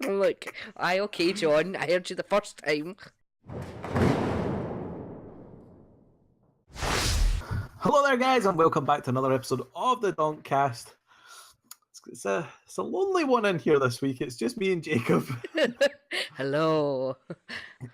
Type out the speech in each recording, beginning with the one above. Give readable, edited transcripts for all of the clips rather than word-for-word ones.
I'm like, aye, okay, John, I heard you the first time. Hello there, guys, and welcome back to another episode of the Donkcast. It's a lonely one in here this week. It's just me and Jacob. Hello.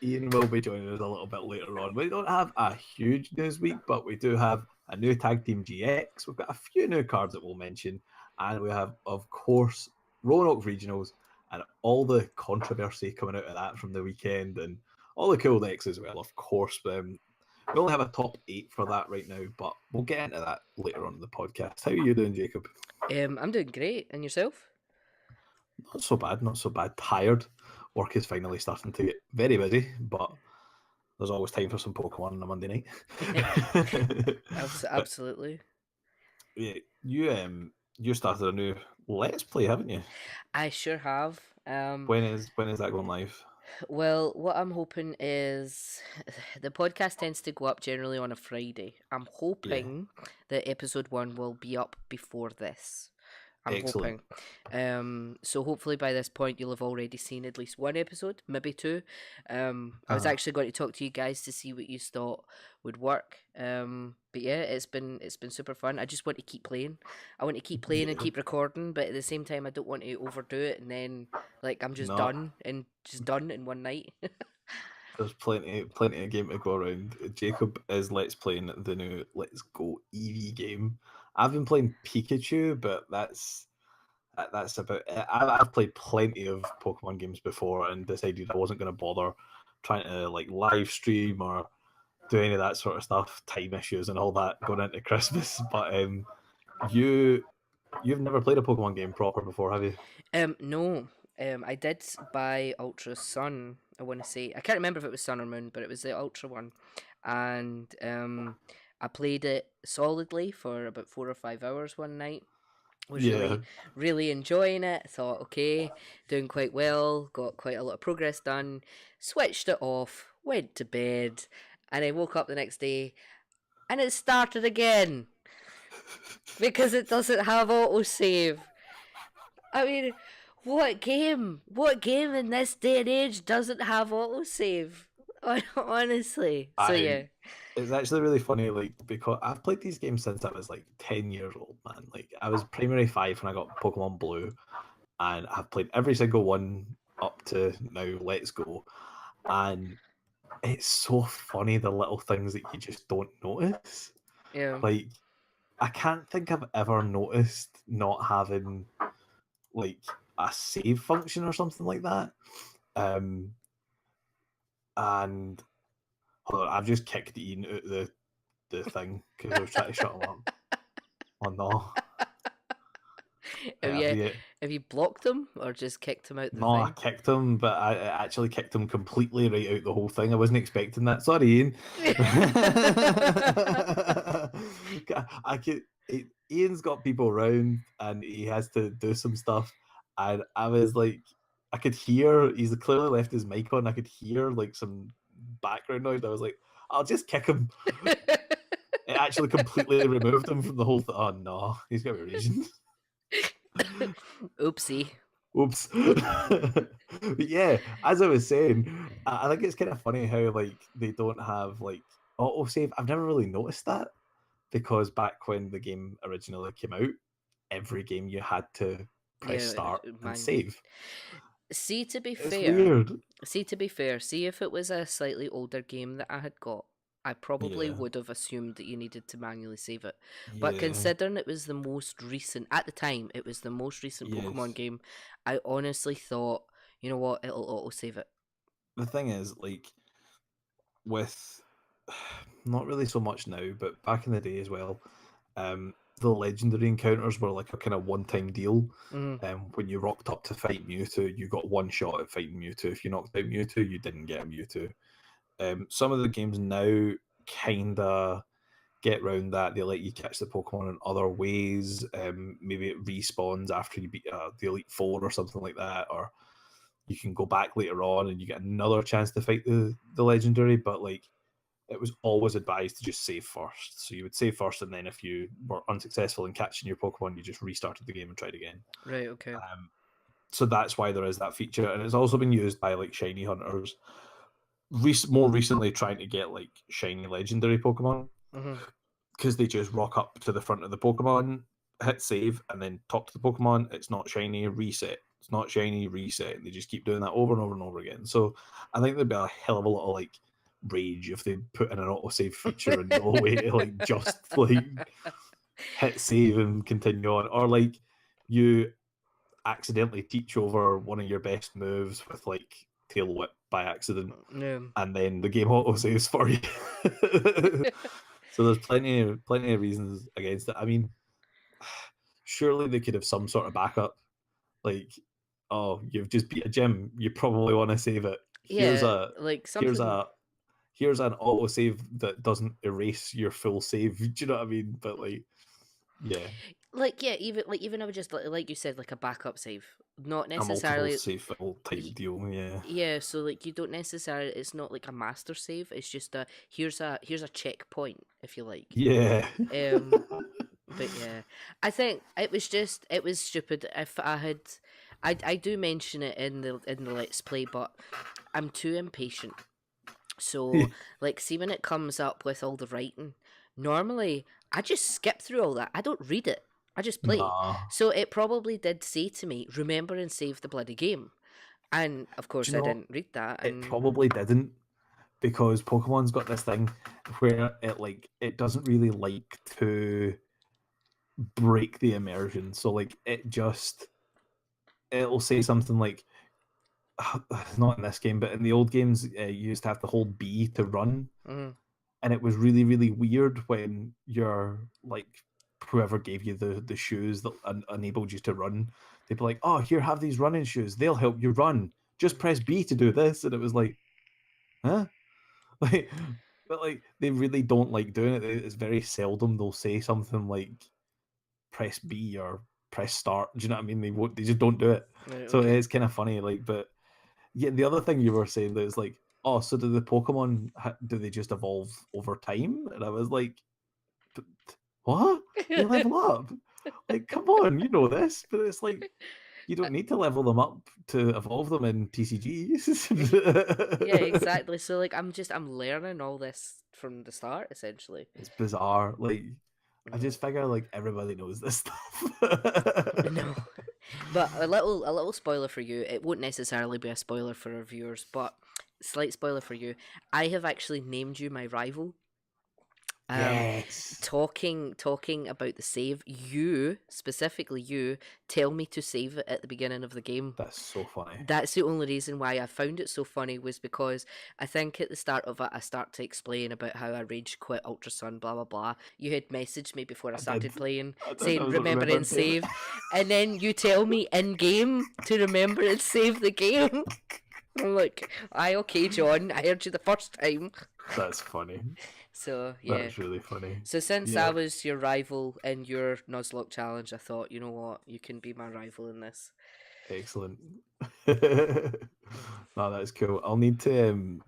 Ian will be joining us a little bit later on. We don't have a huge news week, but we do have a new Tag Team GX. We've got a few new cards that we'll mention, and we have, of course, Roanoke Regionals and all the controversy coming out of that from the weekend and all the cool decks as well, of course. We only have a top 8 for that right now, but we'll get into that later on in the podcast. How are you doing, Jacob? I'm doing great. And yourself? Not so bad, not so bad. Tired. Work is finally starting to get very busy, but there's always time for some Pokemon on a Monday night. But Absolutely. yeah, you started a new Let's Play, haven't you? I sure have. When is that going live? Well, what I'm hoping is the podcast tends to go up generally on a Friday. I'm Yeah, hoping that episode 1 will be up before this. I'm excellent. hoping. So hopefully by this point you'll have already seen at least one episode, maybe two. I was Uh, actually going to talk to you guys to see what you thought would work. But yeah, it's been super fun. I just want to keep playing. I want to keep playing and yeah, keep recording, but at the same time I don't want to overdo it and then like I'm just no, done in one night. there's plenty of game to go around. Jacob is Let's playing the new Let's Go Eevee game. I've been playing Pikachu, but that's about it. I've played plenty of Pokemon games before and decided I wasn't going to bother trying to like live stream or do any of that sort of stuff, time issues and all that going into Christmas. But you you've never played a Pokemon game proper before, have you? No. I did buy Ultra Sun. I want to say I can't remember if it was Sun or Moon, but it was the Ultra one, and I played it solidly for about 4 or 5 hours one night. Was Yeah. really enjoying it. Thought, okay, doing quite well. Got quite a lot of progress done. Switched it off. Went to bed, and I woke up the next day, and it started again because it doesn't have autosave. I mean, what game? What game in this day and age doesn't have autosave? Honestly. So I yeah. It's actually really funny, like because I've played these games since I was like 10 years old, man. Like I was primary 5 when I got Pokemon Blue, and I've played every single one up to now. Let's Go, and it's so funny the little things that you just don't notice. Yeah. Like I can't think I've ever noticed not having like a save function or something like that. Um, and hold on, I've just kicked Ian out the thing because I was trying to shut him up. Oh no! Have Have you you? have you blocked him or just kicked him out the No, I thing? kicked him, but I actually kicked him completely right out the whole thing. I wasn't expecting that. Sorry, Ian. I could. Ian's got people around, and he has to do some stuff. And I was like, I could hear he's clearly left his mic on. I could hear like some background noise. I was like, I'll just kick him. It actually completely removed him from the whole thing. Oh no, he's got a reason. Oopsie. Oops. But yeah, as I was saying, I think it's kind of funny how like they don't have like autosave. I've never really noticed that because back when the game originally came out, every game you had to press Yeah, start and manually. save. See to be It's fair, weird. see if it was a slightly older game that I had got, I probably Yeah, would have assumed that you needed to manually save it. But yeah, considering it was the most recent at the time, it was the most recent Pokemon yes. game, I honestly thought, you know what, it'll autosave it. The thing is, like with not really so much now, but back in the day as well, the legendary encounters were like a kind of one-time deal. Mm, When you rocked up to fight Mewtwo, you got one shot at fighting Mewtwo. If you knocked out Mewtwo, you didn't get a Mewtwo. Some of the games now kinda get around that. They let you catch the Pokemon in other ways. Maybe it respawns after you beat the Elite Four or something like that, or you can go back later on and you get another chance to fight the legendary. But like it was always advised to just save first. So you would save first, and then if you were unsuccessful in catching your Pokemon, you just restarted the game and tried again. right, okay. Um, So that's why there is that feature, and it's also been used by like shiny hunters. More recently, trying to get like shiny legendary Pokemon, because they just rock up to the front of the Pokemon, hit save, and then talk to the Pokemon. It's not shiny, reset. It's not shiny, reset. And they just keep doing that over and over and over again. So I think there'd be a hell of a lot of like rage if they put in an autosave feature and no way to like just like hit save and continue on, or like you accidentally teach over one of your best moves with like tail whip by accident, and then the game autosaves for you. So there's plenty of reasons against it. I mean, surely they could have some sort of backup, like, oh, you've just beat a gym, you probably want to save it. Here's Yeah, a like here's something. a here's an autosave that doesn't erase your full save. Do you know what I mean? But like, yeah, Like yeah, even I would just like you said, like a backup save, not a multiple necessarily. save file type deal. Yeah, Yeah, so like you don't necessarily. It's not like a master save. It's just a here's a checkpoint if you like. yeah. But yeah, I think it was stupid. If I had, I do mention it in the let's play, but I'm too impatient. So like, see when it comes up with all the writing, normally I just skip through all that. I don't read it. I just play. Nah. So it probably did say to me, "Remember and save the bloody game." And of Do course, you I know what? didn't read that. It And probably didn't, because Pokemon's got this thing where it doesn't really like to break the immersion. So like it'll say something like, not in this game, but in the old games, you used to have to hold B to run, and it was really really weird when you're like, whoever gave you the shoes that enabled you to run, they'd be like, oh, here, have these running shoes, they'll help you run, just press B to do this. And it was like, huh? Like, but like they really don't like doing it. It's very seldom they'll say something like press B or press start. Do you know what I mean? They won't. They just don't do it. right, So okay. it's kind of funny. Like, but yeah, the other thing you were saying that is like, oh, so do the Pokemon do they just evolve over time? And I was like, what? They level up? Like, come on, you know this. But it's like, you don't need to level them up to evolve them in Yeah, TCGs. exactly. So like, I'm learning all this from the start, essentially. It's bizarre. Like, I No, just figure like everybody knows this stuff. no. But a little spoiler for you. It won't necessarily be a spoiler for our viewers, but slight spoiler for you. I have actually named you my rival. Um, Yes. talking about the save. You specifically, you tell me to save it at the beginning of the game. That's so funny. That's the only reason why I found it so funny, was because I think at the start of it I start to explain about how I rage quit Ultra Sun, blah blah blah. You had messaged me before I I did. started playing I did. I saying was remember and remembering saying save, and then you tell me in game to remember and save the game. I'm like, aye, okay, John, I heard you the first time. That's funny. So yeah. That's really funny. So since I Yeah. was your rival in your Nuzlocke challenge, I thought, you know what, you can be my rival in this. Excellent. No, that's cool. I'll need to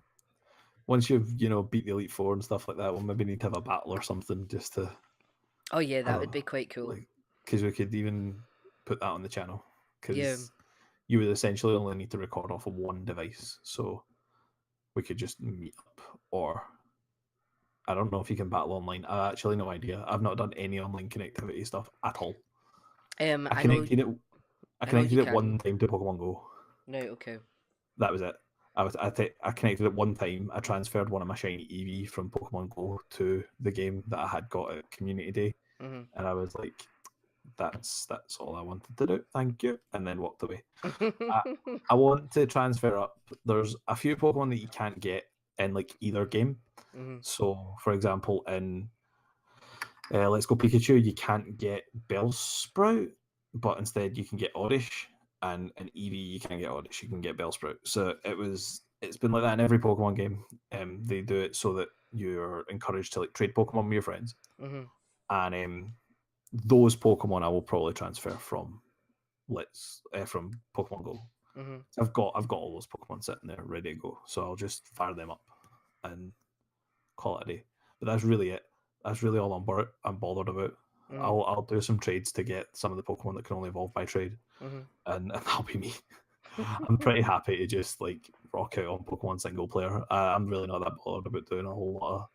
once you've beat the Elite Four and stuff like that, we'll maybe need to have a battle or something just to Oh yeah, that would oh, be quite cool. like, because we could even put that on the channel, Yeah. because you would essentially only need to record off of one device, so we could just meet up. Or I don't know if you can battle online. I actually no idea. I've not done any online connectivity stuff at all. I I know connected it. I I know you connected it can. one time to Pokemon Go. No, okay. That was it. I connected it one time. I transferred one of my shiny Eevee from Pokemon Go to the game that I had got at Community Day, Mhm. and I was like, "That's all I wanted to do. Thank you," and then walked away. I want to transfer up. There's a few Pokemon that you can't get in like either game. Mhm. So, for example, in Let's Go Pikachu, you can't get Bellsprout, but instead you can get Oddish, and in Eevee you can't get Oddish, you can get Bellsprout. So it's been like that in every Pokemon game. They do it so that you're encouraged to like trade Pokemon with your friends, Mhm. and those Pokemon I will probably transfer from from Pokemon Go. Mhm. I've got all those Pokemon sitting there ready to go, so I'll just fire them up and call it a day. But that's really it. That's really all I'm bothered about. Mm. I'll do some trades to get some of the Pokemon that can only evolve by trade, Mm-hmm. and that'll be me. I'm pretty happy to just like rock out on Pokemon single player. I'm really not that bothered about doing a whole lot of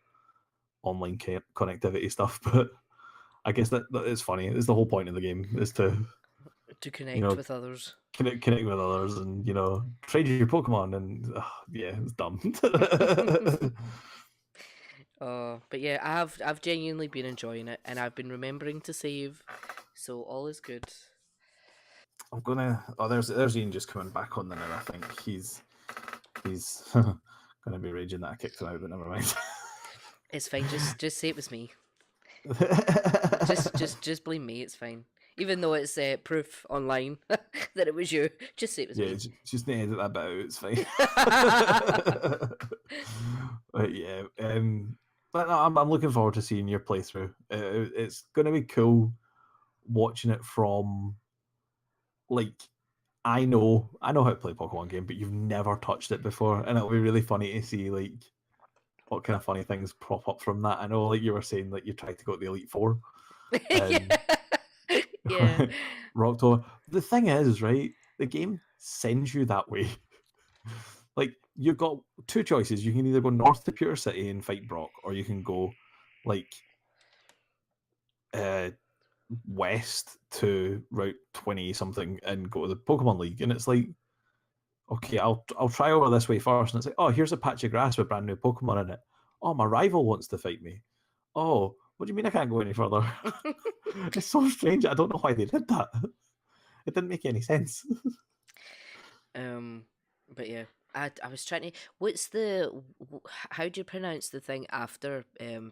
online connectivity stuff, but I guess that is funny. It's the whole point of the game is to To you connect know with others. connect with others and trade your Pokemon and yeah, it's dumb. But yeah, I've genuinely been enjoying it, and I've been remembering to save, so all is good. I'm gonna. Oh, there's Ian just coming back on the now. I think he's gonna be raging that I kicked him out, but never mind. It's fine. Just say it was me. Just blame me. It's fine. Even though it's proof online that it was you, just say it was Yeah, me. just need to edit that bit out. It's fine. But yeah, but no, I'm looking forward to seeing your playthrough. It's gonna be cool watching it from like I know how to play a Pokemon game, but you've never touched it before, and it'll be really funny to see like what kind of funny things prop up from that. I know, like you were saying, like you tried to go to the Elite Four and Yeah, yeah. rocked over. The thing is, right, the game sends you that way. Like you've got two choices. You can either go north to Pure City and fight Brock, or you can go like uh west to Route 20 something and go to the Pokemon League. And it's like, okay, I'll try over this way first. And it's like, oh, here's a patch of grass with brand new Pokemon in it. Oh, my rival wants to fight me. Oh, what do you mean I can't go any further? It's so strange. I don't know why they did that. It didn't make any sense. um, but yeah, I was trying to. What's the? How do you pronounce the thing after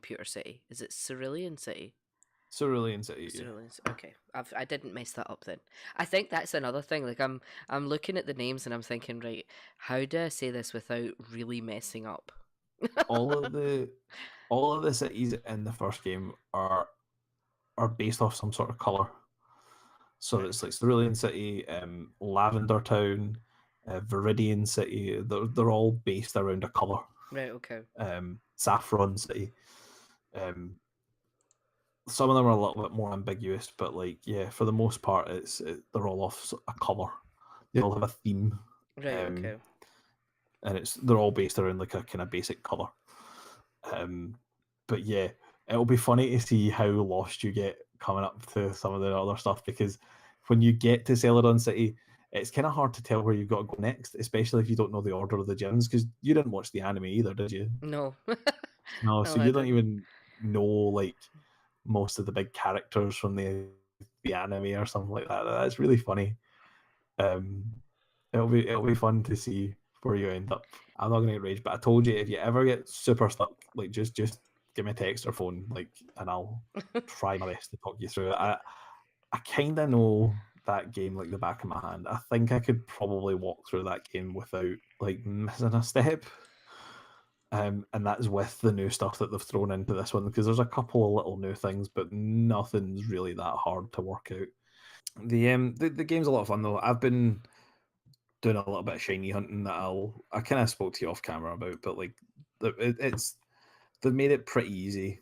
Pewter City? Is it Cerulean City? Cerulean City, yeah. Cerulean. Okay, I didn't mess that up then. I think that's another thing. Like I'm looking at the names and I'm thinking, right, how do I say this without really messing up? All of the all of the cities in the first game are based off some sort of color. So Right. it's like Cerulean City, Lavender Town, Viridian City. They're all based around a color. Right. Okay. Saffron City. Um, some of them are a little bit more ambiguous, but like yeah, for the most part, they're all off a color. They all have a theme, Right. um, Okay. and they're all based around like a kind of basic color. Um, but yeah, it'll be funny to see how lost you get coming up to some of the other stuff because when you get to Celadon City, it's kind of hard to tell where you've got to go next, especially if you don't know the order of the gyms because you didn't watch the anime either, did you? No. No, No, so I you don't didn't. even know like most of the big characters from the anime or something like that. That's really funny. Um, it'll be fun to see where you end up. I'm not gonna get rage, but I told you if you ever get super stuck, like just give me a text or phone, like, and I'll try my best to talk you through it. I kind of know that game like the back of my hand. I think I could probably walk through that game without like missing a step. And that's with the new stuff that they've thrown into this one because there's a couple of little new things, but nothing's really that hard to work out. The game's a lot of fun though. I've been doing a little bit of shiny hunting that I kind of spoke to you off camera about, but like it's they've made it pretty easy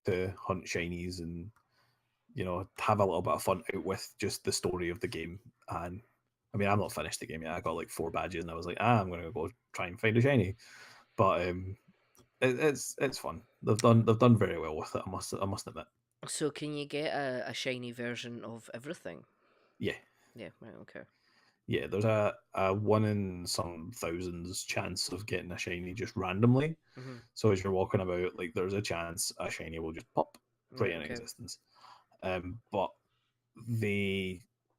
to hunt shinies and have a little bit of fun out with just the story of the game. And I mean, I'm not finished the game yet. I got like 4 badges, and I was like, I'm gonna go try and find a shiny. But it's fun. They've done very well with it. I must admit. So can you get a shiny version of everything? Yeah, Yeah. Right. Okay. yeah. There's a one in some thousands chance of getting a shiny just randomly. Mm-hmm. So as you're walking about, like there's a chance a shiny will just pop right Right. in Okay. existence. But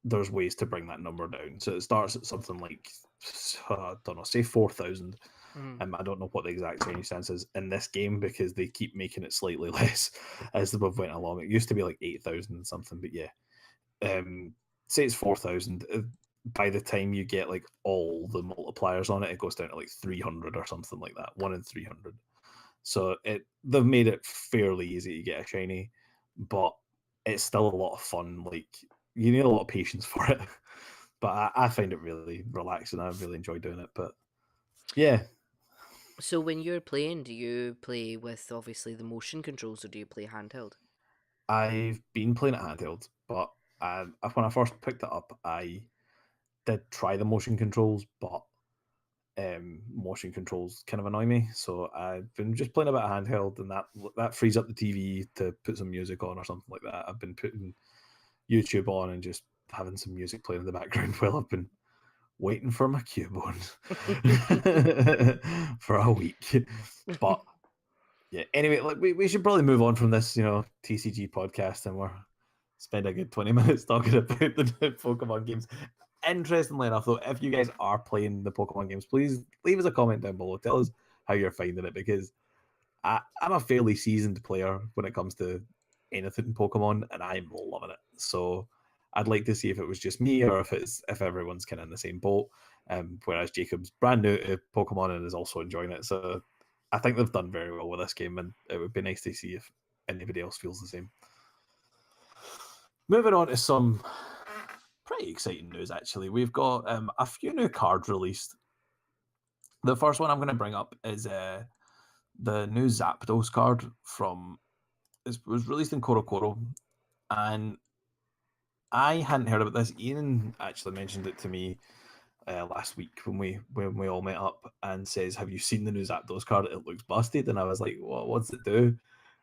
there's ways to bring that number down. So it starts at something like I don't know, say 4,000. Mm-hmm. I don't know what the exact shiny sense is in this game because they keep making it slightly less as we've went along. It used to be like 8,000 and something, but yeah. Say it's 4,000. By the time you get like all the multipliers on it, it goes down to like 300 or something like that. 1 in 300. So they've made it fairly easy to get a shiny, but it's still a lot of fun. Like you need a lot of patience for it, but I find it really relaxing. I really enjoy doing it. But yeah, So when you're playing, do you play with obviously the motion controls or do you play handheld? I've been playing it handheld, but when I first picked it up, I did try the motion controls, but motion controls kind of annoy me. So I've been just playing a bit of handheld, and that frees up the TV to put some music on or something like that. I've been putting YouTube on and just having some music playing in the background while I've been waiting for my Cubone for a week. But yeah, anyway, like we should probably move on from this, TCG podcast, and we're spend a good 20 minutes talking about the Pokemon games. Interestingly enough, though, if you guys are playing the Pokemon games, please leave us a comment down below. Tell us how you're finding it, because I'm a fairly seasoned player when it comes to anything in Pokemon, and I'm loving it. So I'd like to see if it was just me or if everyone's kind of in the same boat. Whereas Jacob's brand new to Pokemon and is also enjoying it. So I think they've done very well with this game, and it would be nice to see if anybody else feels the same. Moving on to some pretty exciting news, actually. We've got a few new cards released. The first one I'm going to bring up is the new Zapdos card it was released in Korokoro, and I hadn't heard about this. Ian actually mentioned it to me last week when we all met up, and says, "Have you seen the new Zapdos card? It looks busted." And I was like, "What's it do?"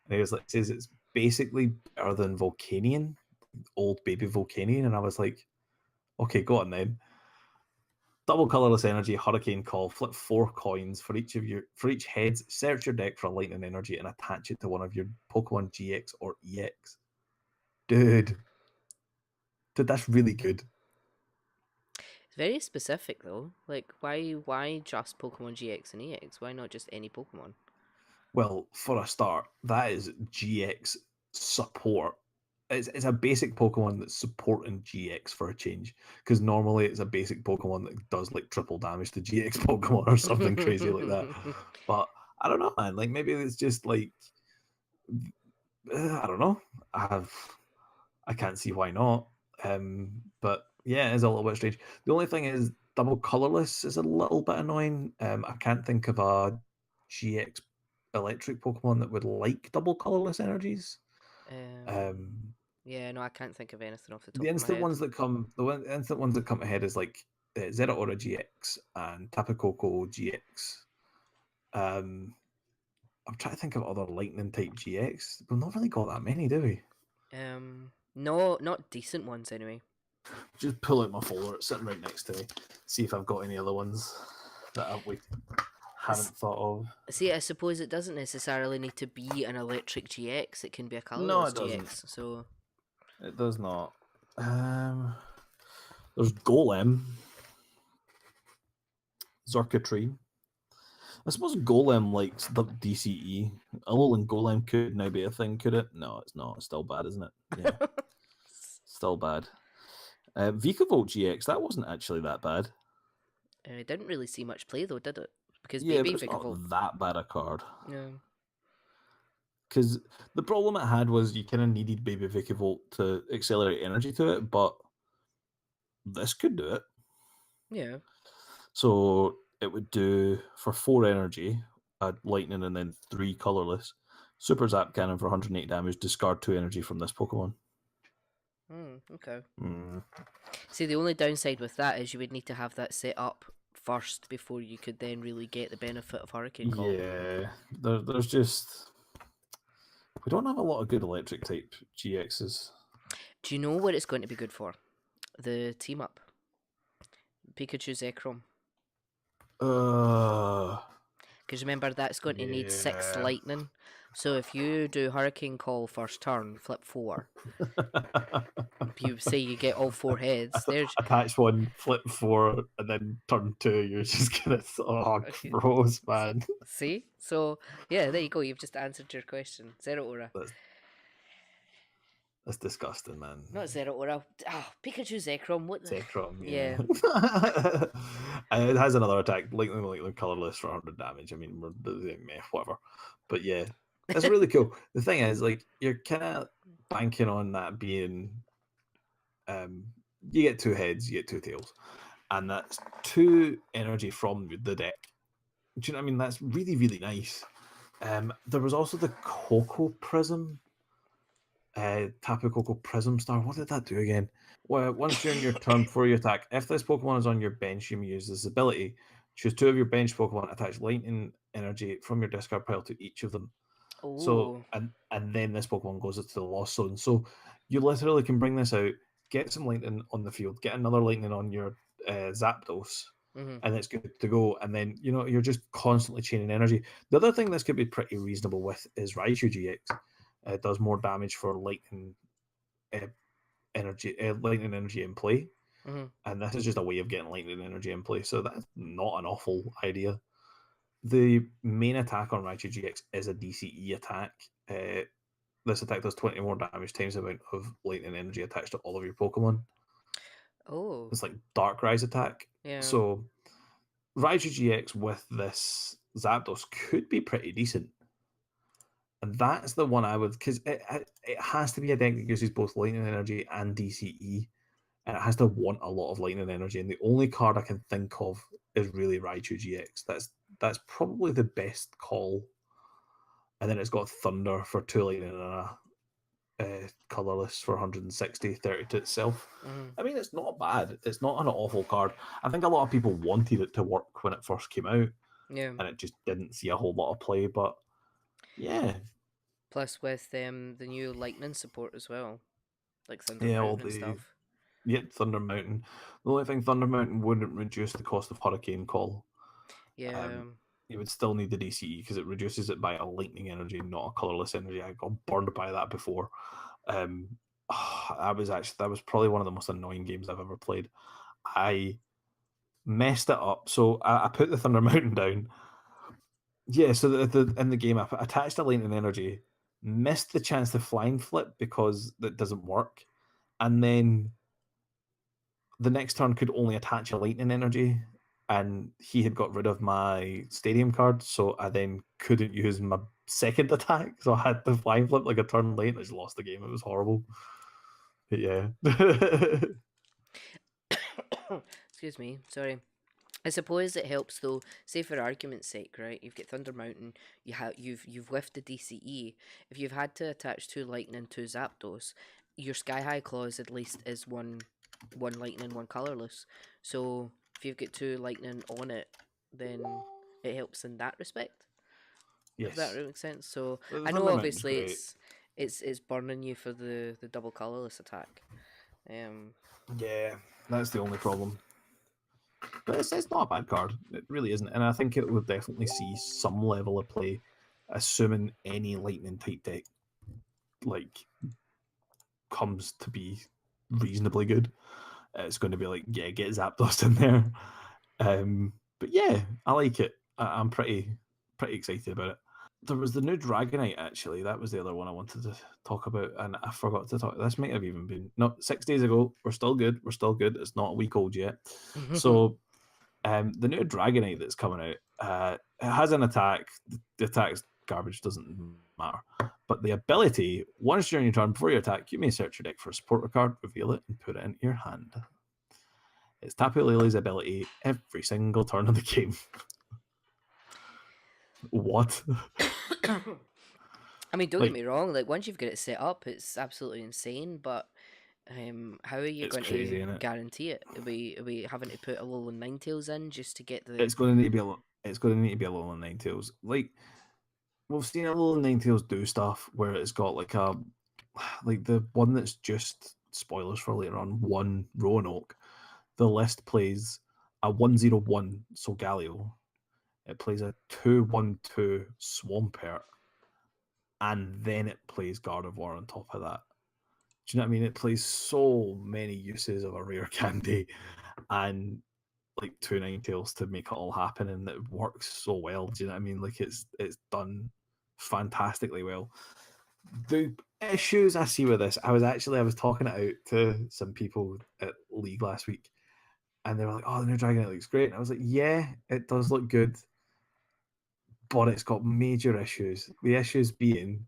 And he was like, "Says it's basically better than Volcanion, old baby Volcanion." And I was like, "Okay, go on then." Double colorless energy, Hurricane Call. Flip 4 coins for each heads. Search your deck for lightning energy and attach it to one of your Pokemon GX or EX. Dude, that's really good. It's very specific though. Like, why just Pokemon GX and EX? Why not just any Pokemon? Well, for a start, that is GX support. It's a basic Pokemon that's supporting GX for a change, because normally it's a basic Pokemon that does like triple damage to GX Pokemon or something crazy like that. But I don't know, man. Like, maybe it's just like I don't know. I can't see why not. But yeah, it's a little bit strange. The only thing is, double colorless is a little bit annoying. I can't think of a GX electric Pokemon that would like double colorless energies. Um, yeah, no, I can't think of anything off the the top of my head. instant ones that come ahead is like Zeraora GX and Tapu Koko GX. Um, I'm trying to think of other lightning type GX. We've not really got that many, do we? No, not decent ones anyway. Just pull out my folder. It's sitting right next to me. See if I've got any other ones that we haven't thought of. See, I suppose it doesn't necessarily need to be an electric GX. It can be a No, colorless it doesn't. GX. So It does not. There's Golem, Zerkatrine. I suppose Golem likes the DCE. Alolan Golem could now be a thing, could it? No, it's not. It's still bad, isn't it? Yeah, still bad. Vikavolt GX, that wasn't actually that bad. it didn't really see much play though, did it? Because Yeah, Baby but it's Vikavolt. not that bad a card. Yeah. Because the problem it had was you kind of needed Baby Vikavolt to accelerate energy to it, but this could do it. Yeah. So it would do for 4 energy, lightning, and then 3 colorless. Super Zap Cannon for 180 damage. Discard 2 energy from this Pokemon. Okay. Mm. See, the only downside with that is you would need to have that set up first before you could then really get the benefit of Hurricane Call. Yeah, there's just we don't have a lot of good electric type GXs. Do you know what it's going to be good for? The team up. Pikachu Zekrom. Because remember, that's going to need 6 lightning. So if you do Hurricane Call first turn, flip 4. You say you get all 4 heads. There's Attach 1, flip 4, and then turn 2. You're just gonna okay. gross, man. See? So yeah, there you go. You've just answered your question. Zeraora. That's disgusting, man. Not Zeraora. Pikachu Zekrom. What the? Zekrom, Yeah. It has another attack, lightning colorless for 100 damage. I mean, whatever. But yeah, it's really cool. The thing is, like, you're kind of banking on that being, you get 2 heads, you get 2 tails, and that's 2 energy from the deck. Do you know what I mean? That's really, really nice. There was also the Coco Prism. Tapu Koko Prism Star. What did that do again? Well, once during your turn before you attack, if this Pokemon is on your bench, you may use this ability. Choose 2 of your bench Pokemon, attach lightning energy from your discard pile to each of them. So Oh. and then this Pokemon goes into the Lost Zone. So you literally can bring this out, get some lightning on the field, get another lightning on your Zapdos, Mm-hmm. and it's good to go. And then you're just constantly chaining energy. The other thing this could be pretty reasonable with is Raichu GX. It does more damage for lightning uh, lightning energy in play, Mm-hmm. and this is just a way of getting lightning energy in play. So that's not an awful idea. The main attack on Raichu GX is a DCE attack. This attack does 20 more damage times the amount of lightning energy attached to all of your Pokemon. Oh. It's like Dark Rise attack. Yeah. So Raichu GX with this Zapdos could be pretty decent. And that's the one I would, because it has to be a deck that uses both lightning energy and DCE, and it has to want a lot of lightning energy. And the only card I can think of is really Raichu GX. That's probably the best call. And then it's got Thunder for 2 lightning and a colorless for 160, 30 to itself. Mm-hmm. I mean, it's not bad. It's not an awful card. I think a lot of people wanted it to work when it first came out, Yeah. and it just didn't see a whole lot of play. But yeah, Plus with the new lightning support as well, like Thunder all Mountain and the stuff. Thunder Mountain. The only thing Thunder Mountain wouldn't reduce the cost of Hurricane Call. Yeah. You would still need the DCE because it reduces it by a lightning energy, not a colorless energy. I got burned by that before. That was probably one of the most annoying games I've ever played. I messed it up. So I put the Thunder Mountain down. Yeah, so in the game I attached a lightning energy, missed the chance to flying flip because that doesn't work, and then the next turn could only attach a lightning energy, and he had got rid of my stadium card, so I then couldn't use my second attack, so I had to flying flip like a turn late, and I just lost the game. It was horrible. But yeah. Excuse me. Sorry. I suppose it helps though. Say for argument's sake, right? You've got Thunder Mountain. You've whiffed the DCE. If you've had to attach 2 lightning to Zapdos, your Sky High clause at least is one lightning, one colorless. So if you've got 2 lightning on it, then it helps in that respect. If that Yes. makes sense. So The I know Thunder Mountain's obviously great. it's burning you for the double colorless attack. Yeah, that's the only problem. But it's not a bad card. It really isn't. And I think it would definitely see some level of play, assuming any lightning type deck like comes to be reasonably good. It's going to be like, yeah, get Zapdos in there. But yeah, I like it. I'm pretty excited about it. There was the new Dragonite, actually. That was the other one I wanted to talk about, and I forgot to talk. This might have even been no 6 days ago. We're still good. We're still good. It's not a week old yet. So the new Dragonite that's coming out, it has an attack. The attack's garbage, doesn't matter. But the ability, once during your turn before you attack, you may search your deck for a supporter card, reveal it, and put it into your hand. It's Tapu Lele's ability every single turn of the game. What? I mean, don't get me wrong. Like once you've got it set up, it's absolutely insane. But how are you It's going crazy, to isn't it? guarantee it? Are we having to put a little Ninetales in just to get the? It's going to need to be a lot. It's going to need to be a little Ninetales. Like we've seen a little Ninetales do stuff where it's got like the one that's just spoilers for later on. One Roanoke. The list plays a 1/0/1 Solgaleo. It plays a 2/1/2 Swampert, and then it plays Gardevoir on top of that. Do you know what I mean? It plays so many uses of a rare candy and like 2 Ninetales to make it all happen, and it works so well. Do you know what I mean? Like it's done fantastically well. The issues I see with this, I was talking it out to some people at League last week, and they were like, "Oh, the new Dragonite looks great." And I was like, "Yeah, it does look good, but it's got major issues. The issues being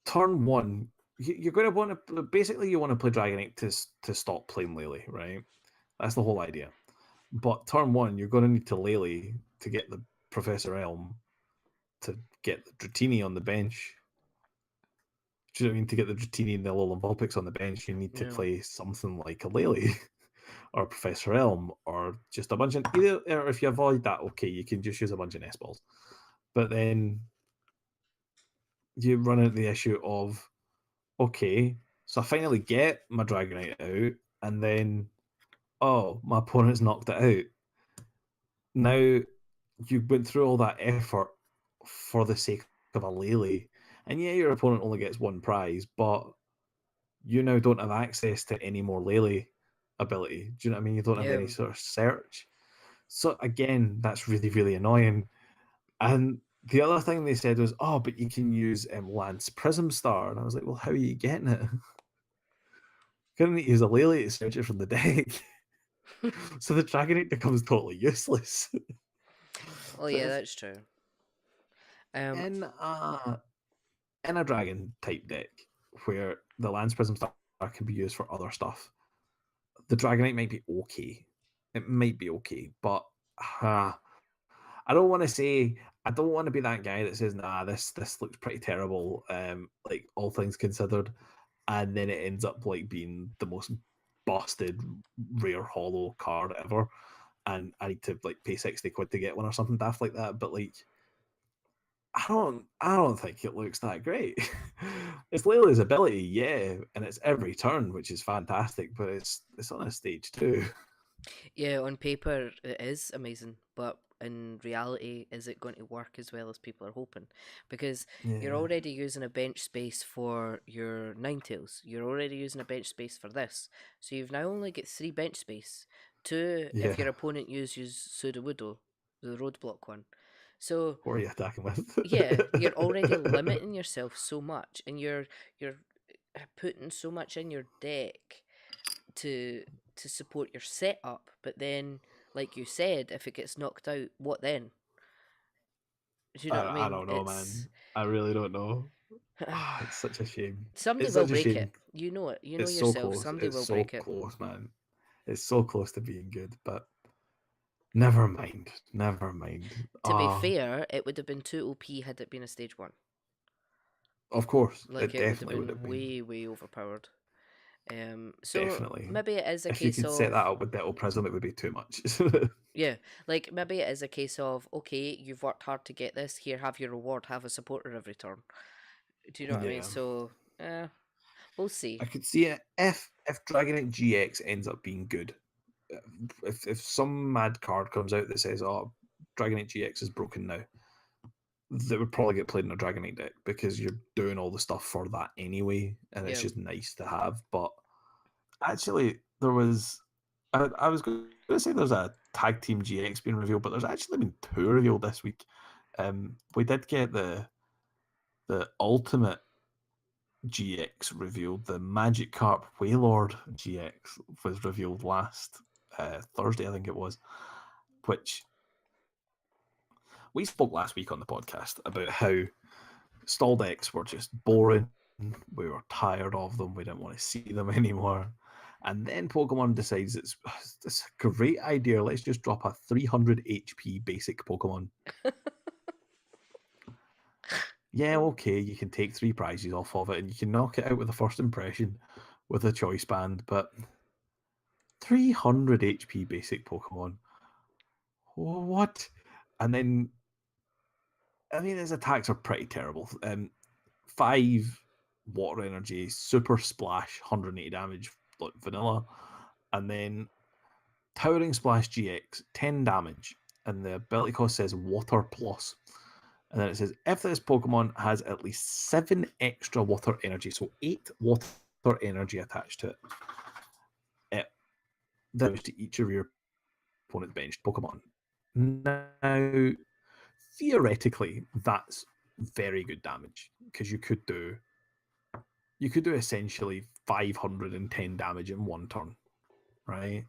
turn one, you're going to want to basically you want to play Dragonite to stop playing Lele, right? That's the whole idea. But turn one, you're going to need to Lele to get the Professor Elm to get the Dratini on the bench. Do you know what I mean? To get the Dratini and the Lollipopics on the bench, you need to Yeah. play something like a Lele or Professor Elm or just a bunch of either. Or if you avoid that, okay, you can just use a bunch of nest balls. But then you run into the issue of okay, so I finally get my Dragonite out, and then oh, my opponent's knocked it out. Now you went through all that effort for the sake of a Lele, and yeah, your opponent only gets one prize, but you now don't have access to any more Lele ability. Do you know what I mean? You don't have Yeah. any sort of search. So again, that's really, really annoying. And the other thing they said was, oh, but you can use Lance Prism Star. And I was like, well, how are you getting it? Couldn't use a Lele to search it from the deck. So the Dragonite becomes totally useless. Well, So yeah, if that's true. Um, in a dragon type deck where the Lance Prism Star can be used for other stuff, the Dragonite might be okay. It might be okay, but I don't want to say I don't want to be that guy that says, "Nah, this looks pretty terrible." Like all things considered, and then it ends up like being the most busted rare hollow card ever, and I need to like pay 60 quid to get one or something daft like that. But like, I don't think it looks that great. It's Layla's ability, yeah, and it's every turn, which is fantastic, but it's on a stage too. yeah, on paper it is amazing, but in reality, is it going to work as well as people are hoping? Because you're Yeah, already using a bench space for your Ninetales. You're already using a bench space for this. So you've now only got 3 bench space. 2 if your yeah. opponent uses Sudowoodo, the roadblock one. So What are you attacking with? yeah, you're already limiting yourself so much, and you're putting so much in your deck to support your setup. But then, like you said, if it gets knocked out, what then? Do you know what I I mean? don't know, It's man. I really don't know. It's such a shame. somebody It's will such a break it. shame. You know it. You know It's so yourself. close. Somebody It's will so break it. close, man. It's so close to being good, but never mind. Never mind. To be fair, it would have been too OP had it been a stage 1. Of course, Like it it would have definitely would have been been. way overpowered. So Definitely. maybe it is a If you case could set of that up with Battle Prism, it would be too much. yeah, like maybe it is a case of okay, you've worked hard to get this. Here, have your reward. Have a supporter every turn. Do you know what I mean? Yeah. So, we'll see. I could see it if Dragonite GX ends up being good. If some mad card comes out that says, "Oh, Dragonite GX is broken now," that would probably get played in a Dragonite deck because you're doing all the stuff for that anyway, and it's Yeah. just nice to have. But actually, there was I was going to say there's a tag team GX being revealed, but there's actually been two revealed this week. We did get the ultimate GX revealed. The Magic Carp Wailord GX was revealed last Thursday, I think it was, which we spoke last week on the podcast about how stall decks were just boring. We were tired of them. We didn't want to see them anymore. And then Pokemon decides it's a great idea. Let's just drop a 300 HP basic Pokemon. Yeah, okay, you can take 3 prizes off of it and you can knock it out with a first impression with a choice band, but 300 HP basic Pokemon. What? And then, I mean, his attacks are pretty terrible. 5 water energy, super splash, 180 damage, like vanilla. And then Towering Splash GX, 10 damage. And the ability cost says water plus. And then it says if this Pokemon has at least 7 extra water energy, so 8 water energy attached to it damage to each of your opponent's benched Pokemon. Now, theoretically, that's very good damage because you could do essentially 510 damage in one turn, right?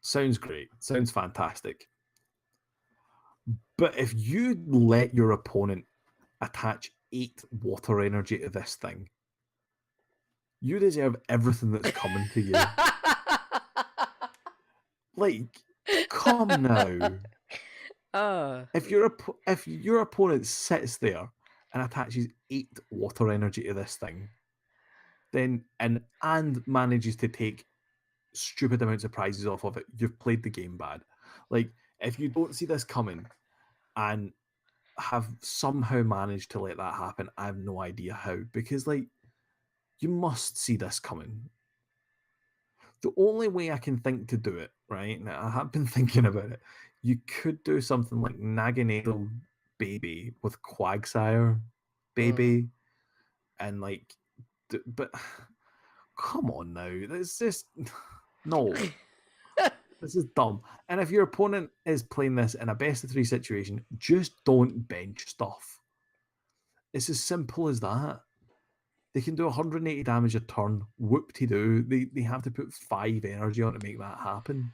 Sounds great. Sounds fantastic. But if you let your opponent attach 8 water energy to this thing, you deserve everything that's coming to you. Like, come now. Ah, If your opponent sits there and attaches 8 water energy to this thing, then and manages to take stupid amounts of prizes off of it, you've played the game bad. Like, if you don't see this coming and have somehow managed to let that happen, I have no idea how. Because, like, you must see this coming. The only way I can think to do it, right? Now, I have been thinking about it. You could do something like Naganadel Baby with Quagsire Baby, and like, but come on now, that's just no. This is dumb. And if your opponent is playing this in a best of 3 situation, just don't bench stuff. It's as simple as that. They can do 180 damage a turn. Whoop-de-doo. They have to put 5 energy on to make that happen.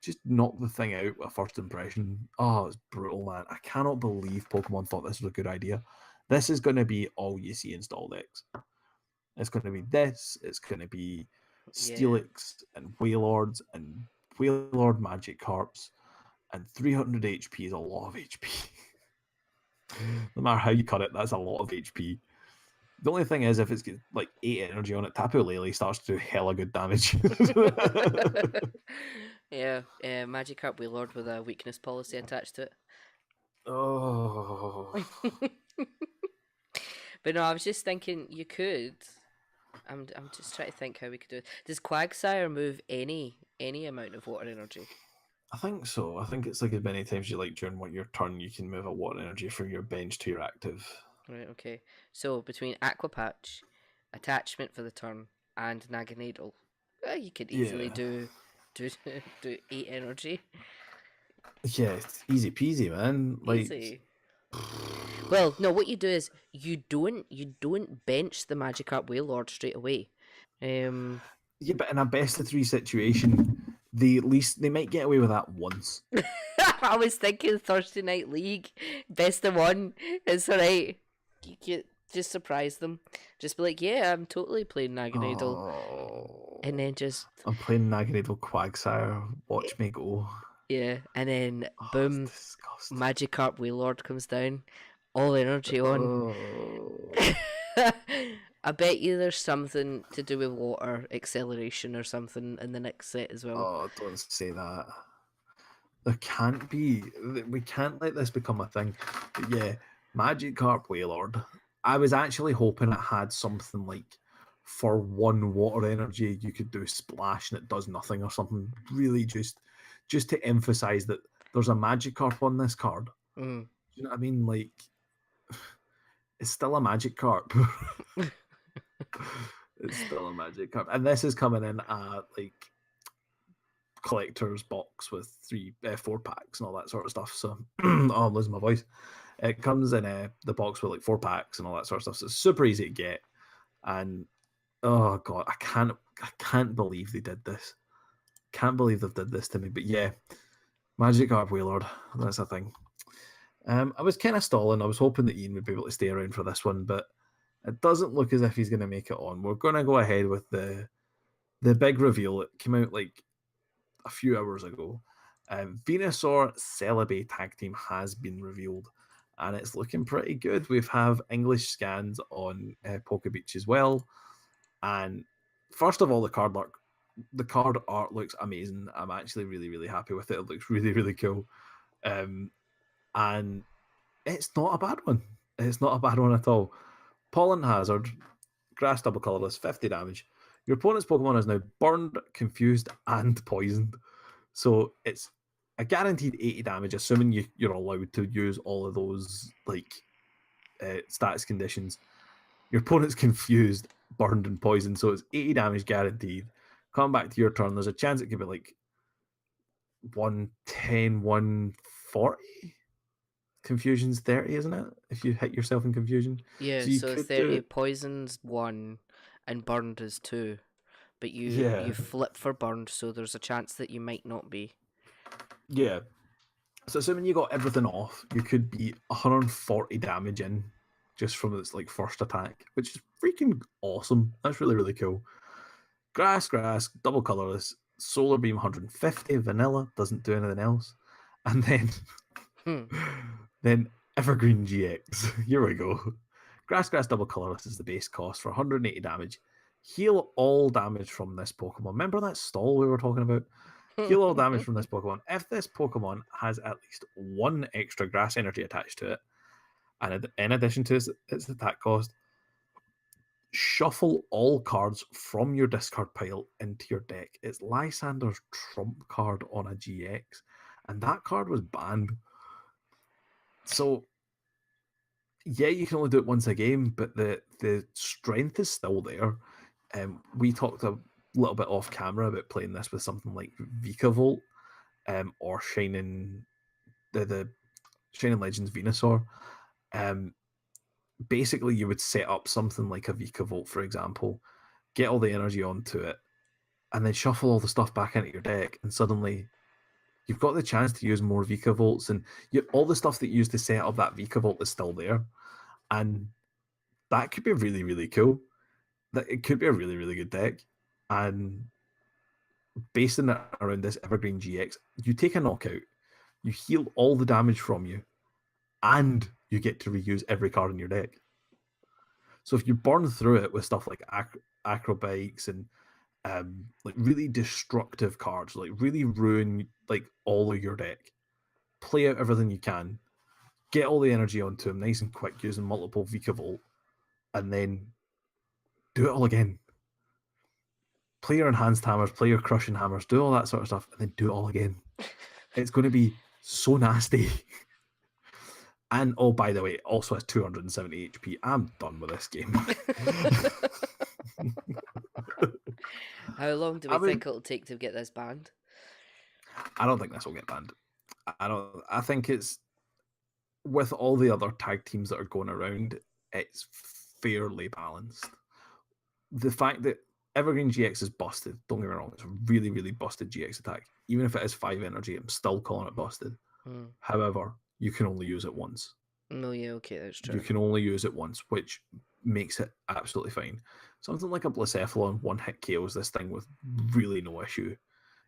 Just knock the thing out with a first impression. Oh, it's brutal, man. I cannot believe Pokemon thought this was a good idea. This is going to be all you see in stall decks. It's going to be this. It's going to be Steelix and Wailords and Wailord Magikarps. And 300 HP is a lot of HP. No matter how you cut it, that's a lot of HP. The only thing is, if it's got like 8 energy on it, Tapu Lele starts to do hella good damage. Yeah, Magikarp Wailord with a weakness policy attached to it. Oh. But no, I was just thinking you could. I'm just trying to think how we could do it. Does Quagsire move any amount of water energy? I think so. I think it's like as many times you like during your turn, you can move a water energy from your bench to your active. Right, okay. So between Aqua Patch, attachment for the turn, and Naganadel, you could easily do 8 energy. Yeah, it's easy peasy, man. Like, Easy. Well, no, what you do is you don't bench the Magikarp Wailord straight away. yeah, but in a best of 3 situation, they might get away with that once. I was thinking Thursday Night League, best of 1. It's alright. You can just surprise them. Just be like, yeah, I'm totally playing Naganadel. Oh. And then just... I'm playing Naganadel Quagsire. Watch me go. Yeah, and then boom, disgusting. Magikarp Wailord comes down. All energy on. Oh. I bet you there's something to do with water acceleration or something in the next set as well. Oh, don't say that. There can't be. We can't let this become a thing. But yeah, Magikarp Wailord. I was actually hoping it had something like, for 1 water energy, you could do Splash and it does nothing or something. Really just to emphasize that there's a Magikarp on this card. Mm. You know what I mean? Like, it's still a Magikarp. It's still a Magikarp. And this is coming in at, like, collector's box with 4 packs and all that sort of stuff. So, oh, I'm losing my voice. It comes in the box with like 4 packs and all that sort of stuff. So it's super easy to get. And oh god, I can't believe they did this. Can't believe they've did this to me. But yeah, Magikarp Wailord, that's a thing. I was kind of stalling. I was hoping that Ian would be able to stay around for this one, but it doesn't look as if he's going to make it on. We're going to go ahead with the big reveal. It came out like a few hours ago. Venusaur Celebi tag team has been revealed, and it's looking pretty good. We have English scans on Pokebeach as well. And first of all, the card art looks amazing. I'm actually really, really happy with it. It looks really, really cool. And it's not a bad one. It's not a bad one at all. Pollen Hazard, Grass Double Colorless, 50 damage. Your opponent's Pokemon is now burned, confused, and poisoned. So it's a guaranteed 80 damage, assuming you're allowed to use all of those like status conditions. Your opponent's confused, burned, and poisoned, so it's 80 damage guaranteed. Come back to your turn. There's a chance it could be like 110, 140. Confusion's 30, isn't it? If you hit yourself in confusion. Yeah, so 30 poisons 1 and burned is 2. But you flip for burned, so there's a chance that you might not be. Yeah. So assuming you got everything off, you could be 140 damage in just from its like first attack, which is freaking awesome. That's really, really cool. Grass, double colorless, solar beam 150, vanilla, doesn't do anything else. And then then Evergreen GX. Here we go. Grass double colorless is the base cost for 180 damage. Heal all damage from this Pokemon. Remember that stall we were talking about? Heal all damage from this Pokemon. If this Pokemon has at least one extra grass energy attached to it, and in addition to its attack cost, shuffle all cards from your discard pile into your deck. It's Lysander's trump card on a GX, and that card was banned. So, yeah, you can only do it once a game, but the strength is still there. We talked a little bit off camera about playing this with something like Vikavolt, or Shining the Shining Legends Venusaur. Basically, you would set up something like a Vikavolt, for example, get all the energy onto it, and then shuffle all the stuff back into your deck, and suddenly you've got the chance to use more Vikavolts, and all the stuff that you used to set up that Vikavolt is still there, and that could be really, really cool. That it could be a really, really good deck, and basing it around this Evergreen GX, you take a knockout, you heal all the damage from you, and you get to reuse every card in your deck. So if you burn through it with stuff like acrobikes and like really destructive cards, like really ruin like all of your deck, play out everything you can, get all the energy onto them nice and quick using multiple Vikavolt, and then do it all again. Play your enhanced hammers, play your crushing hammers, do all that sort of stuff, and then do it all again. It's going to be so nasty. And oh, by the way, it also has 270 HP. I'm done with this game. How long do we think it'll take to get this banned? I don't think this will get banned. I think it's, with all the other tag teams that are going around, it's fairly balanced. The fact that Evergreen GX is busted, don't get me wrong, it's a really, really busted GX attack. Even if it is 5 energy, I'm still calling it busted. However, you can only use it once. No, yeah, okay, that's true. You can only use it once, which makes it absolutely fine. Something like a Blacephalon one-hit KOs this thing with really no issue.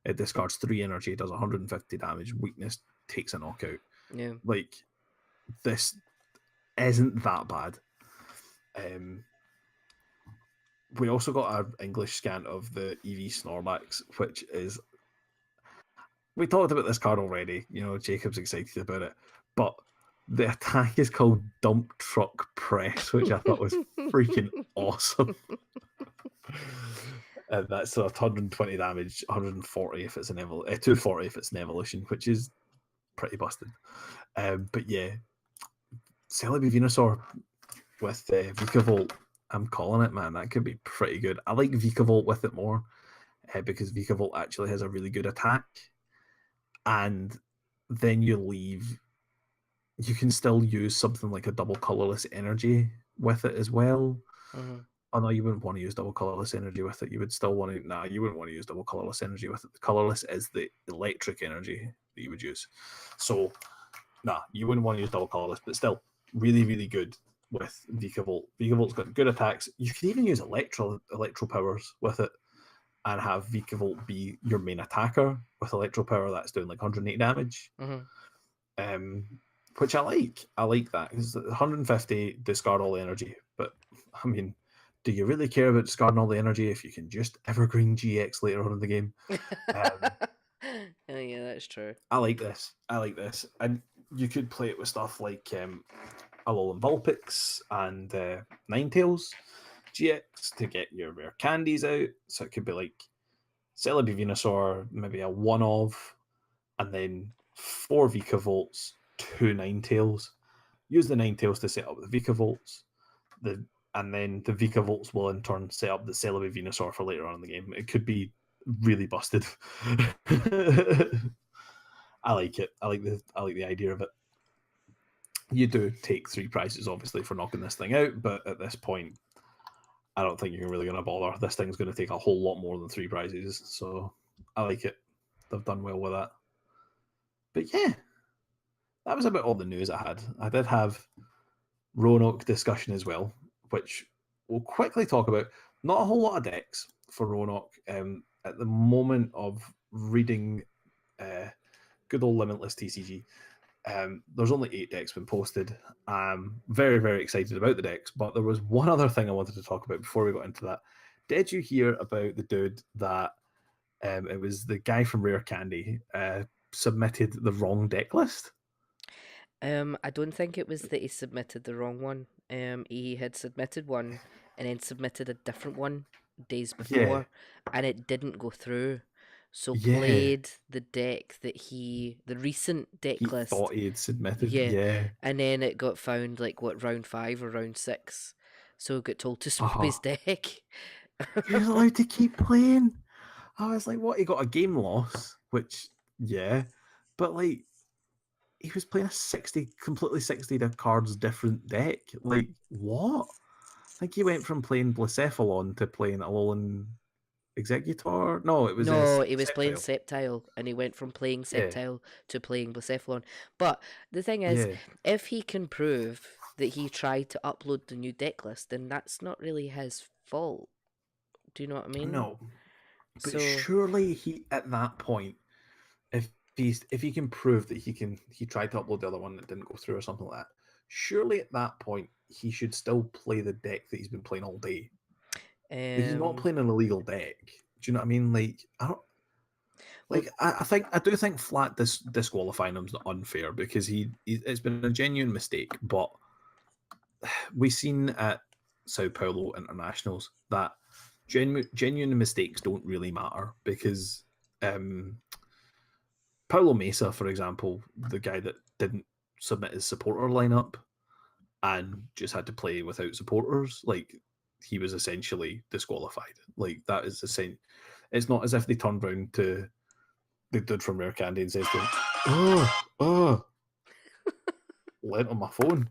It discards 3 energy, does 150 damage, weakness, takes a knockout. Yeah. Like, this isn't that bad. We also got our English scan of the EV Snorlax, which is... We talked about this card already. You know, Jacob's excited about it. But the attack is called Dump Truck Press, which I thought was freaking awesome. And that's 120 damage, 140 if it's an 240 if it's an evolution, which is pretty busted. But yeah, Celebi Venusaur with Vikavolt, I'm calling it, man. That could be pretty good. I like Vikavolt with it more because Vikavolt actually has a really good attack. And then you can still use something like a double colorless energy with it as well. Oh no, you wouldn't want to use double colorless energy with it. You would still want to. Nah, you wouldn't want to use double colorless energy with it. The colorless is the electric energy that you would use. So, nah, you wouldn't want to use double colorless, but still, really, really good with Vikavolt. Vikavolt's got good attacks. You could even use electro powers with it and have Vikavolt be your main attacker with electro power that's doing like 180 damage. Which I like. I like that because 150 discard all the energy. But I mean, do you really care about discarding all the energy if you can just Evergreen GX later on in the game? Oh, yeah, that's true. I like this. And you could play it with stuff like Alolan Vulpix and Ninetales GX to get your rare candies out. So it could be like Celebi Venusaur, maybe a one of, and then 4 Vikavolts, 2 Ninetales. Use the Ninetales to set up the Vikavolts. And then the Vikavolts will in turn set up the Celebi Venusaur for later on in the game. It could be really busted. I like it. I like the idea of it. You do take 3 prizes, obviously, for knocking this thing out, but at this point, I don't think you're really going to bother. This thing's going to take a whole lot more than 3 prizes, so I like it. They've done well with that. But yeah, that was about all the news I had. I did have Roanoke discussion as well, which we'll quickly talk about. Not a whole lot of decks for Roanoke. At the moment of reading good old Limitless TCG, There's only 8 decks been posted. I'm very, very excited about the decks, but there was one other thing I wanted to talk about before we got into that. Did you hear about the dude that it was the guy from Rare Candy submitted the wrong deck list? I don't think it was that he submitted the wrong one. He had submitted one and then submitted a different one days Yeah, before, and it didn't go through. So yeah. played the deck the recent He deck list, thought he had submitted. yeah, Yeah. and then it got found like what round 5 or round 6, so got told to swap his Oh, deck. he was allowed to keep playing. I was like, what? He got a game loss, which, yeah. But, like, he was playing a 60, completely 60 cards different deck. Like, what? I think he went from playing Blacephalon to playing Alolan Executor. No, it was a No, he was playing Sceptile. Sceptile, and he went from playing Yeah, Sceptile to playing Blacephalon. But the thing is, yeah. if he can prove that he tried to upload the new deck list, then that's not really his fault. Do you know what I mean? No, but So, surely he at that point, if he can prove that he tried to upload the other one that didn't go through or something like that, surely at that point he should still play the deck that he's been playing all day. Like, he's not um, playing an illegal deck. Do you know what I mean? Like, I don't. well, Like, I do think flat disqualifying him's not unfair because it's been a genuine mistake. But we've seen at Sao Paulo internationals that genuine mistakes don't really matter because um, Paulo Mesa, for example, the guy that didn't submit his supporter lineup and just had to play without supporters, like, he was essentially disqualified. Like, that is essentially. It's not as if they turned around to the dude from Rare Candy and says to him, oh, lent on my phone.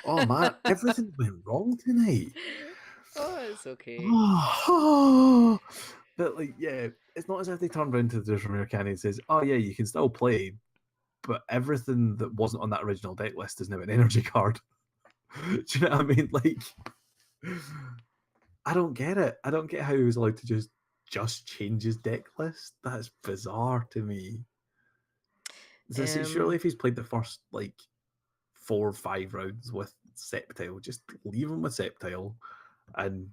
Oh man, everything went wrong tonight. oh, it's okay. Oh, but like, yeah, it's not as if they turned around to the dude from Rare Candy and says, oh yeah, you can still play, but everything that wasn't on that original deck list is now an energy card. Do you know what I mean? Like, I don't get it. I don't get how he was allowed to just change his deck list. That's bizarre to me. So, surely Um, if he's played the first like 4 or 5 rounds with Sceptile, just leave him with Sceptile, and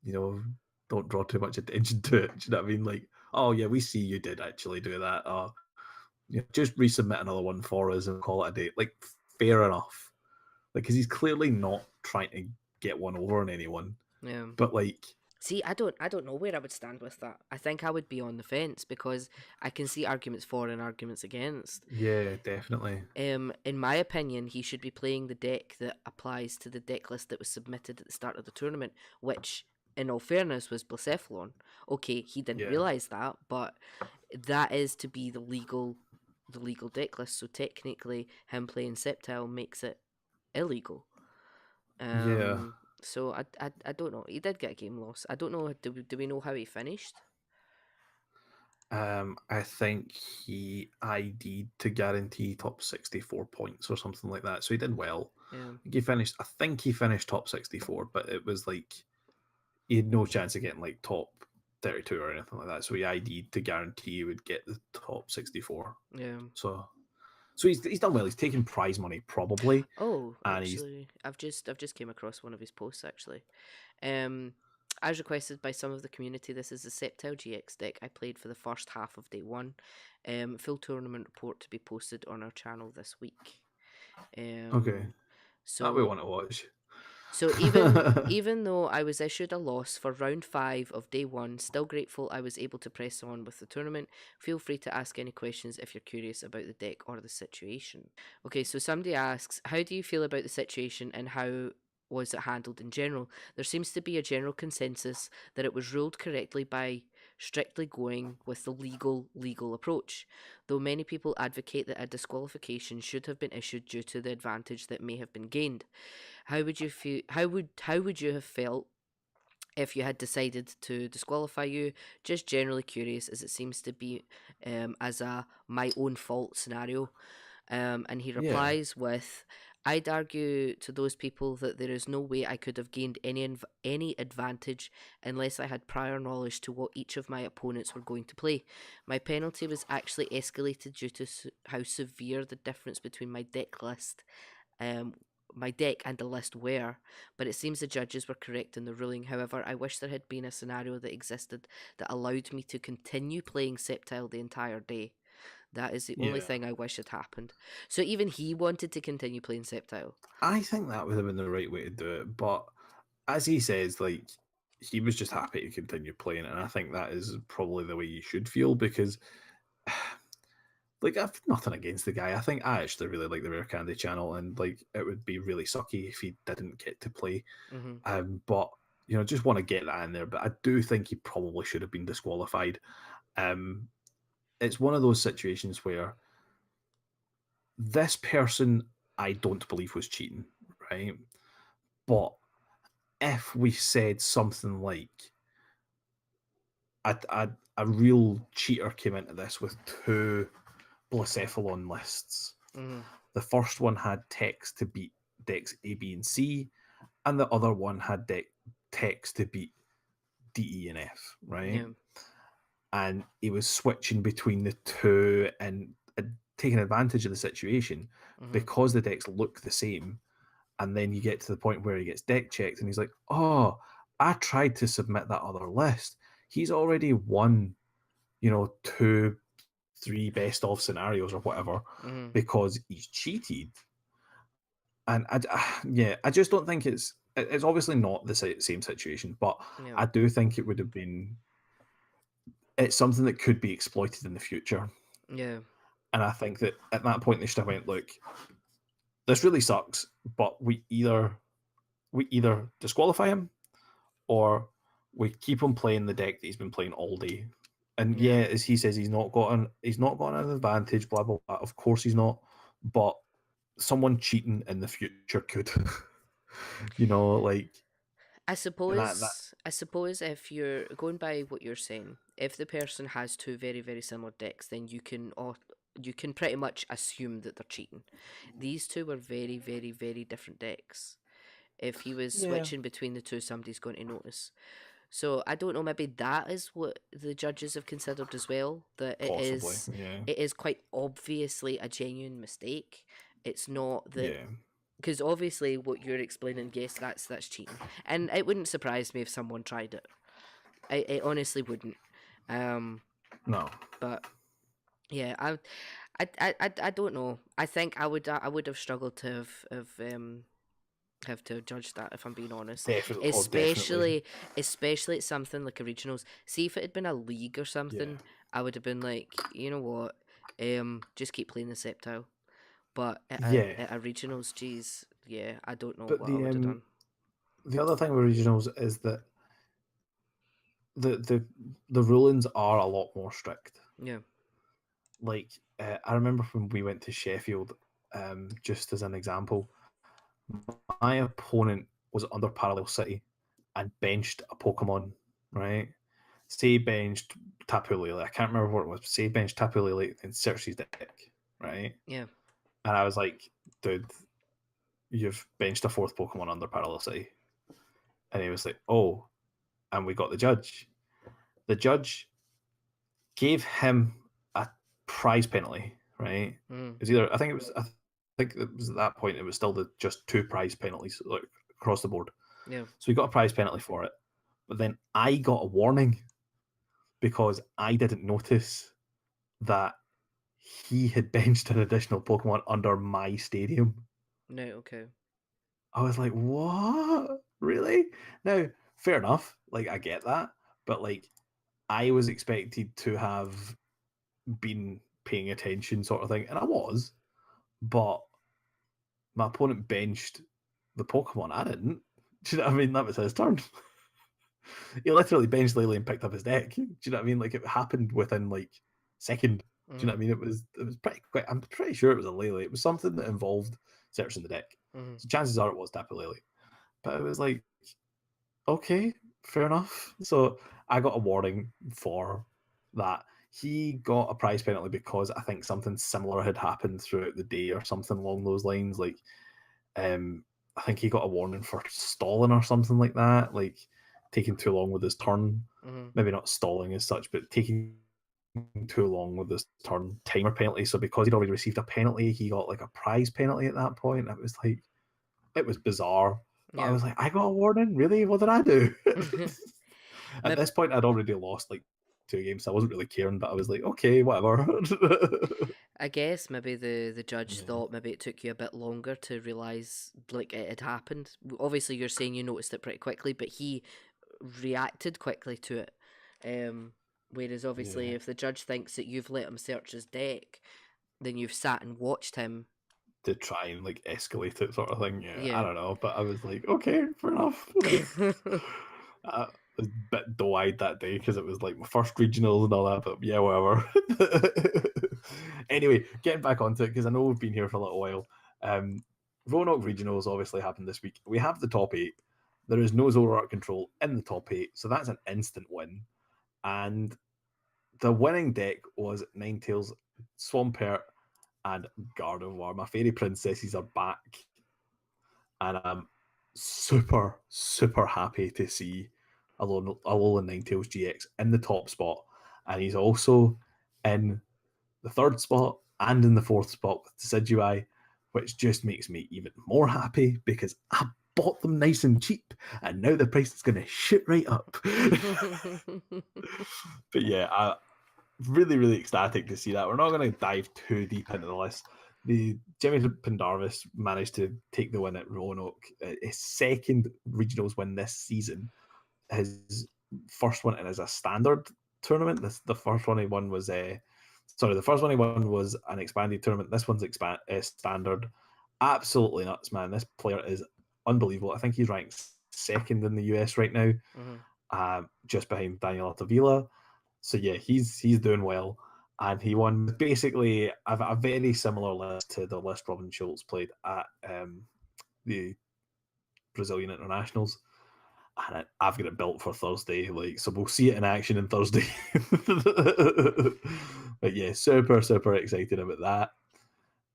you know, don't draw too much attention to it. Do you know what I mean? Like, oh yeah, we see you did actually do that. Just resubmit another one for us and call it a day. Like, fair enough. Like, because he's clearly not trying to get one over on anyone. yeah. But like, See, I don't know where I would stand with that. I think I would be on the fence because I can see arguments for and arguments against. yeah, definitely. In my opinion, he should be playing the deck that applies to the deck list that was submitted at the start of the tournament, which, in all fairness, was Blacephalon. Okay, he didn't Yeah, realize that, but that is to be the legal deck list. So technically, him playing Sceptile makes it illegal. yeah. So I don't know. He did get a game loss. I don't know. Do we know how he finished? I think he ID'd to guarantee top 64 points or something like that. So he did well. Um, I think he finished top 64, but it was like he had no chance of getting like top 32 or anything like that. So he ID'd to guarantee he would get the top 64. yeah. So he's done well. He's taken prize money probably, Oh, and he's actually, I've just came across one of his posts actually. Um, as requested by some of the community, this is the Sceptile GX deck I played for the first half of day one. Full tournament report to be posted on our channel this week. okay. Um, That we so want to watch. So even though I was issued a loss for round 5 of day 1, still grateful I was able to press on with the tournament. Feel free to ask any questions if you're curious about the deck or the situation. Okay, so somebody asks, how do you feel about the situation and how was it handled in general? There seems to be a general consensus that it was ruled correctly by strictly going with the legal approach, though many people advocate that a disqualification should have been issued due to the advantage that may have been gained. How would you feel? How would you have felt if you had decided to disqualify you? Just generally curious, as it seems to be as a my own fault scenario. And he Yeah. replies with, I'd argue to those people that there is no way I could have gained any advantage unless I had prior knowledge to what each of my opponents were going to play. My penalty was actually escalated due to how severe the difference between um, my deck and the list were, but it seems the judges were correct in the ruling. However, I wish there had been a scenario that existed that allowed me to continue playing Sceptile the entire day. That is the only Yeah. thing I wish had happened. So even he wanted to continue playing Sceptile. I think that would have been the right way to do it, but as he says, like, he was just happy to continue playing it, and I think that is probably the way you should feel, because like, I've nothing against the guy. I think I actually really like the Rare Candy channel, and like, it would be really sucky if he didn't get to play. Mm-hmm. But just want to get that in there. But I do think he probably should have been disqualified. Um, it's one of those situations where this person I don't believe was cheating, right? But if we said something like a real cheater came into this with two Blacephalon lists. Mm-hmm. The first one had text to beat decks A, B, and C, and the other one had text to beat D, E, and F, right? Yeah. And he was switching between the two and taking advantage of the situation Mm-hmm. because the decks look the same. And then you get to the point where he gets deck checked and he's like, oh, I tried to submit that other list. He's already won, two, three best of scenarios or whatever Mm-hmm. because he's cheated. And yeah, I just don't think it's obviously not the same situation, but Yeah. I do think it would have been, it's something that could be exploited in the future. Yeah. And I think that at that point they should have went, look, this really sucks, but we either disqualify him or we keep him playing the deck that he's been playing all day. And Yeah. yeah, as he says, he's not got an advantage, blah blah blah. Of course he's not, but someone cheating in the future could. Like, I that suppose if you're going by what you're saying, if the person has two very, very similar decks, then you can pretty much assume that they're cheating. These two were very, very, very different decks. If he was yeah, switching between the two, somebody's going to notice. So I don't know. Maybe that is what the judges have considered as well. That possibly, yeah, it is quite obviously a genuine mistake. It's not that, yeah, because obviously what you're explaining, yes, that's cheating, and it wouldn't surprise me if someone tried it. It honestly wouldn't. Um, no, but yeah, I don't know. I think I would have struggled to have to judge that, if I'm being honest. definitely, oh, definitely, Especially it's something like originals. See, if it had been a league or yeah, something, I would have been like, you know what, just keep playing the Sceptile. But yeah. at regionals, geez, yeah, I don't know But what I would have done. the other thing with regionals is that the the the rulings are a lot more strict. Yeah. Like, I remember when we went to Sheffield, just as an example, my opponent was under Parallel City and benched a Pokemon, right? Say benched Tapu Lele. I can't remember what it was. Say benched Tapu Lele and searched his deck, right? Yeah. And I was like, dude, you've benched a fourth Pokemon under Parallel City. And he was like, oh, and we got the judge. The judge gave him a prize penalty, right? Mm. It was either, I think it was at that point, it was still just two prize penalties, like, across the board. Yeah. So he got a prize penalty for it. But then I got a warning because I didn't notice that he had benched an additional Pokemon under my stadium. No. Okay. I was like, what? Really? Now, fair enough. Like, I get that. But, like, I was expected to have been paying attention, sort of thing. And I was. But my opponent benched the Pokemon. I didn't. Do you know what I mean? That was his turn. He literally benched Lele and picked up his deck. Do you know what I mean? Like, it happened within, like, second. Do you know what I mean? It was pretty quick. I'm pretty sure it was a Lele. It was something that involved searching the deck. Mm-hmm. So chances are it was Tapu Lele. But it was like, okay, fair enough. So I got a warning for that. He got a prize penalty because I think something similar had happened throughout the day or something along those lines. Like, I think he got a warning for stalling or something like that, like taking too long with his turn. Mm-hmm. Maybe not stalling as such, but taking too long with his turn timer penalty. So because he'd already received a penalty, he got like a prize penalty at that point. It was bizarre. But I Yeah. was like, I got a warning? Really? What did I do? At Maybe, this point, I'd already lost like 2 games, so I wasn't really caring, but I was like, okay, whatever. I guess maybe the judge Yeah. thought maybe it took you a bit longer to realise like it had happened. Obviously, you're saying you noticed it pretty quickly, but he reacted quickly to it. Whereas obviously, Yeah. if the judge thinks that you've let him search his deck, then you've sat and watched him. To try and like escalate it, sort of thing. Yeah, I Yeah. don't know, but I was like, okay, fair enough. I was a bit doe-eyed that day because it was like my first regionals and all that, but yeah, whatever. Anyway, getting back onto it because I know we've been here for a little while. Roanoke regionals obviously happened this week. We have the top 8. There is no Zoroark control in the top 8, so that's an instant win. And the winning deck was Ninetales, Swampert, and Gardevoir. My fairy princesses are back, and I'm super, super happy to see Alolan Ninetales GX in the top spot, and he's also in the 3rd spot and in the 4th spot with Decidueye, which just makes me even more happy because I bought them nice and cheap, and now the price is going to shoot right up. But yeah, really, really ecstatic to see that. We're not going to dive too deep into the list. The Jimmy Pendarvis managed to take the win at Roanoke, his 2nd regionals win this season. His first one as a standard tournament. The first one he won was the first one he won was an expanded tournament. This one's standard. Absolutely nuts, man. This player is unbelievable. I think he's ranked 2nd in the US right now, just behind Daniel Altavilla. So yeah, he's doing well, and he won basically a very similar list to the list Robin Schultz played at the Brazilian internationals, and I've got it built for Thursday. Like, so we'll see it in action on Thursday. But yeah, super super excited about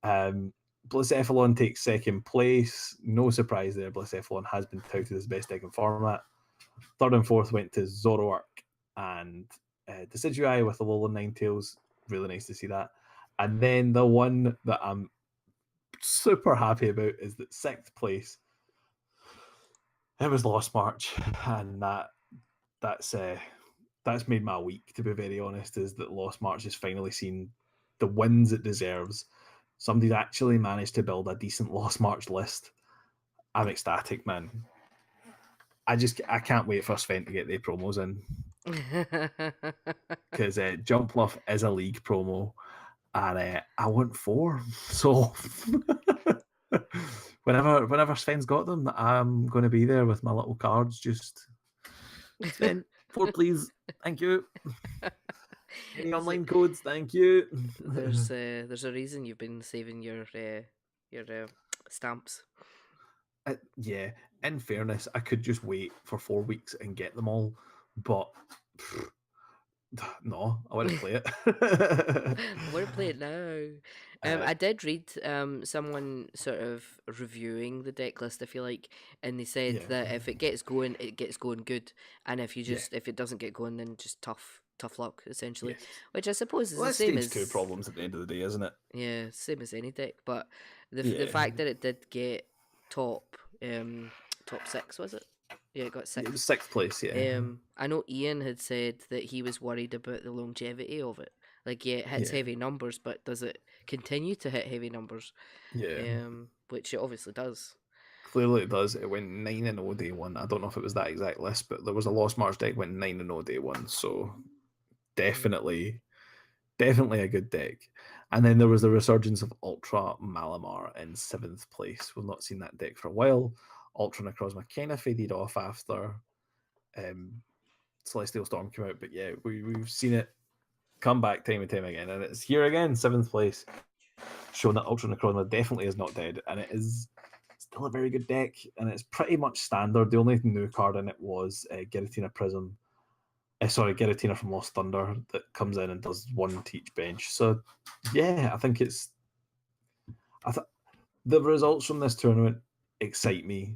that. Blacephalon takes 2nd place. No surprise there. Blacephalon has been touted as best deck in format. 3rd and 4th went to Zoroark and Decidueye with the Alolan Ninetales. Really nice to see that. And then the one that I'm super happy about is that 6th place. It was Lost March, and that's made my week, to be very honest. Is that Lost March has finally seen the wins it deserves. Somebody's actually managed to build a decent Lost March list. I'm ecstatic, man. I can't wait for Sven to get the promos in, because Jump Luff is a league promo, and I want 4. So whenever Sven's got them, I'm going to be there with my little cards. Just Sven, 4 please, thank you. Any online codes, thank you. There's a reason you've been saving your stamps. Yeah, in fairness, I could just wait for 4 weeks and get them all, but no, I want to play it. I want to play it now. I did read someone sort of reviewing the deck list, I feel like, and they said Yeah. that if it gets going, it gets going good, and if you Yeah. just if it doesn't get going, then just tough luck essentially. Yes. Which I suppose is Well, the that's same stage 2 as problems at the end of the day, isn't it? yeah, same as any deck. But the Yeah. fact that it did get top top 6, was it? Yeah, it got It was 6th. 6th place, yeah. I know Ian had said that he was worried about the longevity of it. Like, yeah, it hits Yeah. heavy numbers, but does it continue to hit heavy numbers? Yeah. Which it obviously does. Clearly it does. It went 9-0 day 1. I don't know if it was that exact list, but there was a Lost March deck went 9-0 day 1. So definitely a good deck. And then there was the resurgence of Ultra Malamar in 7th place. We've not seen that deck for a while. Ultra Necrozma kind of faded off after Celestial Storm came out, but yeah, we've seen it come back time and time again, and it's here again, 7th place, showing that Ultra Necrozma definitely is not dead, and it is still a very good deck, and it's pretty much standard. The only new card in it was Giratina Prism. Giratina from Lost Thunder that comes in and does 1 to each bench. So yeah, I think the results from this tournament excite me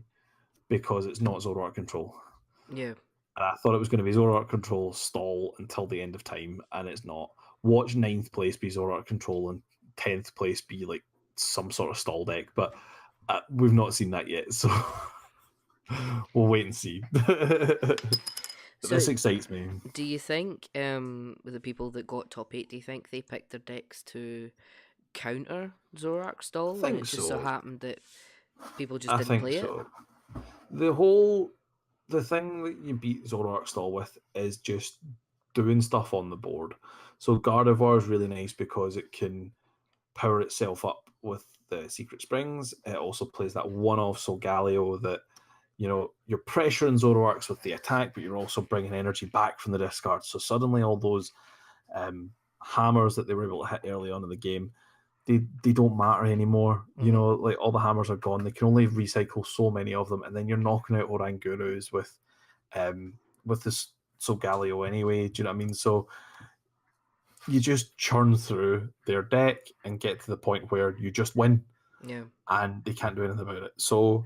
because it's not Zoroark control. Yeah. And I thought it was going to be Zoroark control stall until the end of time, and it's not. Watch 9th place be Zoroark control and 10th place be like some sort of stall deck, but we've not seen that yet, so we'll wait and see. So, This excites me. do you think the people that got top 8, do you think they picked their decks to counter Zoroark I stall, and it think just so so. happened that people just I didn't think play it? so. The thing that you beat Zoroark stall with is just doing stuff on the board. So Gardevoir is really nice because it can power itself up with the Secret Springs. It also plays that one-off Solgaleo that, you know, you're pressuring Zoroarks with the attack, but you're also bringing energy back from the discard. So suddenly all those hammers that they were able to hit early on in the game, they don't matter anymore. You know, like all the hammers are gone. They can only recycle so many of them, and then you're knocking out Orangurus with this Solgaleo anyway. Do you know what I mean? So you just churn through their deck and get to the point where you just win. Yeah. And they can't do anything about it. So,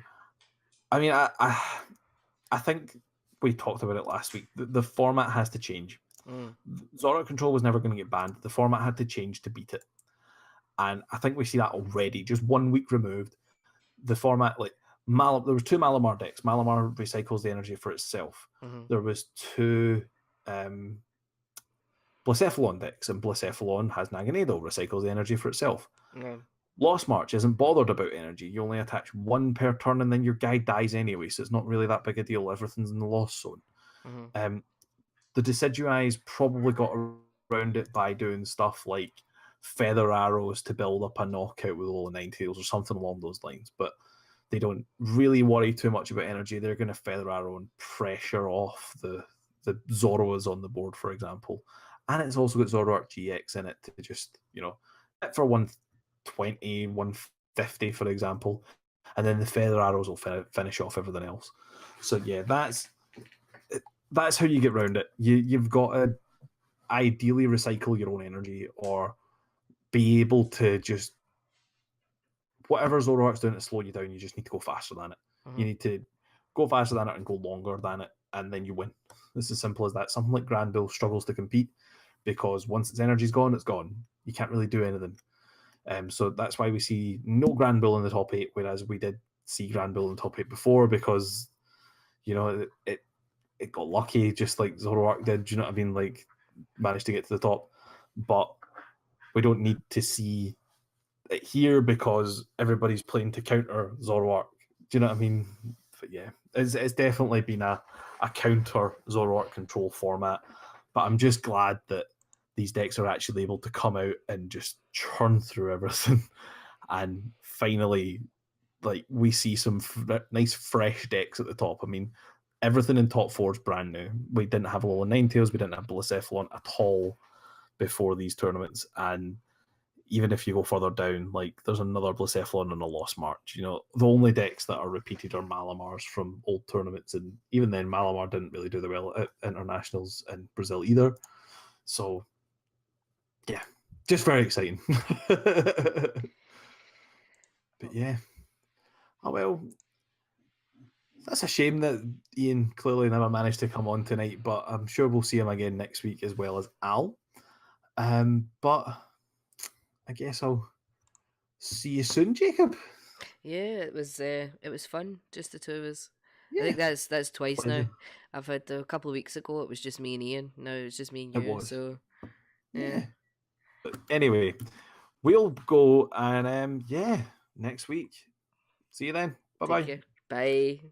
I mean, I think we talked about it last week. The format has to change. Zoroark control was never going to get banned. The format had to change to beat it. And I think we see that already. Just 1 week removed, the format, like, there was 2 Malamar decks. Malamar recycles the energy for itself. There was 2 Blacephalon decks, and Blacephalon has Naganado, recycles the energy for itself. Lost March isn't bothered about energy. You only attach 1 per turn, and then your guy dies anyway, so it's not really that big a deal. Everything's in the Lost Zone. The Decidueyes probably got around it by doing stuff like Feather Arrows to build up a knockout with all the Ninetales or something along those lines, but they don't really worry too much about energy. They're going to Feather Arrow and pressure off the Zoroas on the board, for example. And it's also got Zoroark GX in it to just, you know, hit for 120, 150, for example. And then the Feather Arrows will finish off everything else. So, yeah, that's how you get around it. You've got to ideally recycle your own energy or be able to just... whatever Zoroark's doing to slow you down, you just need to go faster than it. You need to go faster than it and go longer than it, and then you win. It's as simple as that. Something like Granbull struggles to compete because once its energy's gone, it's gone. You can't really do anything. So that's why we see no Granbull in the top 8, whereas we did see Granbull in the top 8 before because, you know, it got lucky just like Zoroark did. Do you know what I mean? Like, managed to get to the top. But we don't need to see it here because everybody's playing to counter Zoroark. Do you know what I mean? But yeah, it's definitely been a counter Zoroark control format. But I'm just glad that these decks are actually able to come out and just churn through everything. And finally, like, we see some nice fresh decks at the top. I mean, everything in top 4 is brand new. We didn't have Alolan Ninetales, we didn't have Blacephalon at all before these tournaments. And even if you go further down, like, there's another Blacephalon and a Lost March. You know, the only decks that are repeated are Malamars from old tournaments, and even then, Malamar didn't really do the well at internationals in Brazil either. So, yeah, just very exciting. But yeah. Oh, well, that's a shame that Ian clearly never managed to come on tonight, but I'm sure we'll see him again next week as well as Al. But I guess I'll see you soon, Jacob. Yeah, it was fun, just the two of us. I Yeah, think that's twice now. pleasure. I've had a couple of weeks ago it was just me and Ian. Now it's just me and It you. was. So yeah, Yeah. But anyway, we'll go and yeah, next week. See you then. Bye take bye. care. Bye.